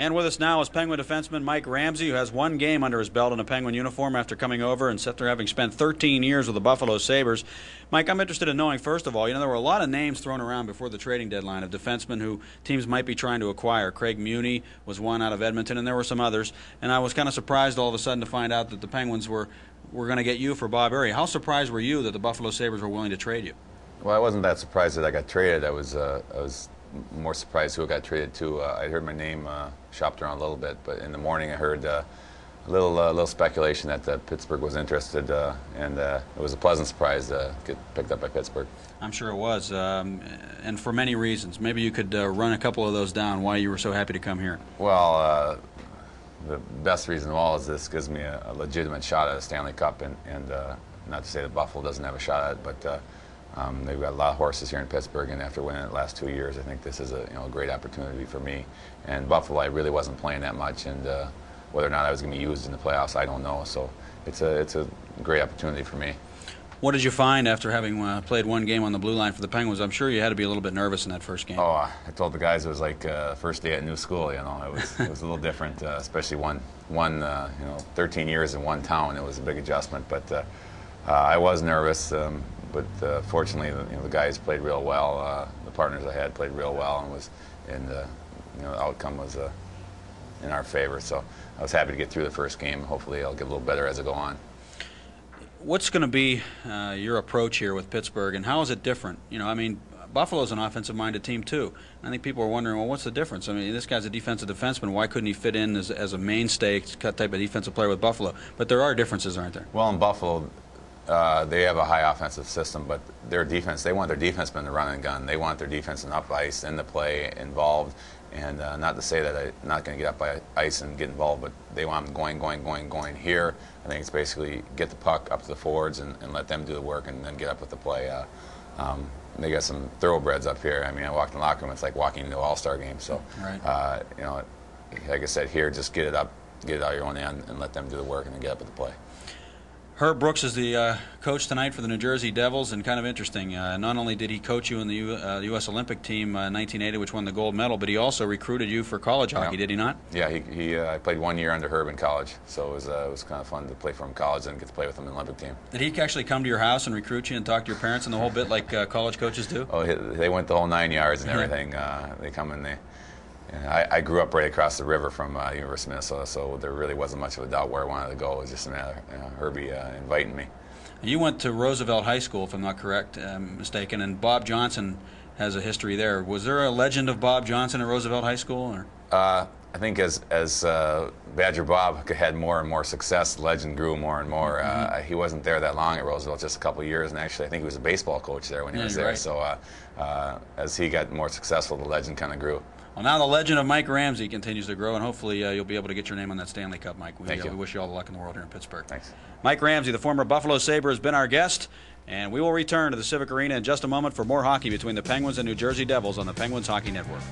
And with us now is Penguin defenseman Mike Ramsey, who has one game under his belt in a Penguin uniform after coming over and after having spent 13 years with the Buffalo Sabres. Mike, I'm interested in knowing, first of all, there were a lot of names thrown around before the trading deadline of defensemen who teams might be trying to acquire. Craig Muni was one out of Edmonton, and there were some others. And I was kind of surprised all of a sudden to find out that the Penguins were going to get you for Bob Errey. How surprised were you that the Buffalo Sabres were willing to trade you? Well, I wasn't that surprised that I got traded. I was more surprised who I got traded to. I heard my name shopped around a little bit, but in the morning I heard a little speculation that Pittsburgh was interested, and it was a pleasant surprise to get picked up by Pittsburgh. I'm sure it was, and for many reasons. Maybe you could run a couple of those down, why you were so happy to come here. Well, the best reason of all is this gives me a legitimate shot at a Stanley Cup, and not to say that Buffalo doesn't have a shot at it, but they've got a lot of horses here in Pittsburgh, and after winning it the last 2 years, I think this is a great opportunity for me. And Buffalo, I really wasn't playing that much, and whether or not I was going to be used in the playoffs, I don't know. So it's a great opportunity for me. What did you find after having played one game on the blue line for the Penguins? I'm sure you had to be a little bit nervous in that first game. Oh, I told the guys it was like first day at new school. It was a little different, especially 13 years in one town. It was a big adjustment, but I was nervous. But fortunately, the guys played real well. The partners I had played real well, and the outcome was in our favor. So I was happy to get through the first game. Hopefully, I'll get a little better as I go on. What's going to be your approach here with Pittsburgh, and how is it different? Buffalo's an offensive-minded team too. I think people are wondering, well, what's the difference? This guy's a defensive defenseman. Why couldn't he fit in as a mainstay type of defensive player with Buffalo? But there are differences, aren't there? Well, in Buffalo, they have a high offensive system, but their defense, they want their defensemen to run and gun. They want their defensemen up ice, in the play, involved. And not to say that I'm not going to get up by ice and get involved, but they want them going. Here, I think it's basically get the puck up to the forwards and let them do the work and then get up with the play. They got some thoroughbreds up here. I walked in the locker room, it's like walking into an all-star game. So, right. Like I said, here, just get it up, get it out of your own end, and let them do the work and then get up with the play. Herb Brooks is the coach tonight for the New Jersey Devils, and kind of interesting. Not only did he coach you in the U.S. Olympic team 1980, which won the gold medal, but he also recruited you for college hockey, did he not? Yeah, I played 1 year under Herb in college, so it was kind of fun to play for him in college and get to play with him in the Olympic team. Did he actually come to your house and recruit you and talk to your parents and the whole bit like college coaches do? Oh, they went the whole 9 yards and everything. They come and I grew up right across the river from University of Minnesota, so there really wasn't much of a doubt where I wanted to go. It was just a matter of Herbie inviting me. You went to Roosevelt High School, if I'm not mistaken, and Bob Johnson has a history there. Was there a legend of Bob Johnson at Roosevelt High School? Or? I think as Badger Bob had more and more success, the legend grew more and more. He wasn't there that long at Roosevelt, just a couple of years, and actually I think he was a baseball coach there when he was there. Right. So as he got more successful, the legend kind of grew. Well, now the legend of Mike Ramsey continues to grow, and hopefully you'll be able to get your name on that Stanley Cup, Mike. We wish you all the luck in the world here in Pittsburgh. Thanks. Mike Ramsey, the former Buffalo Sabre, has been our guest, and we will return to the Civic Arena in just a moment for more hockey between the Penguins and New Jersey Devils on the Penguins Hockey Network.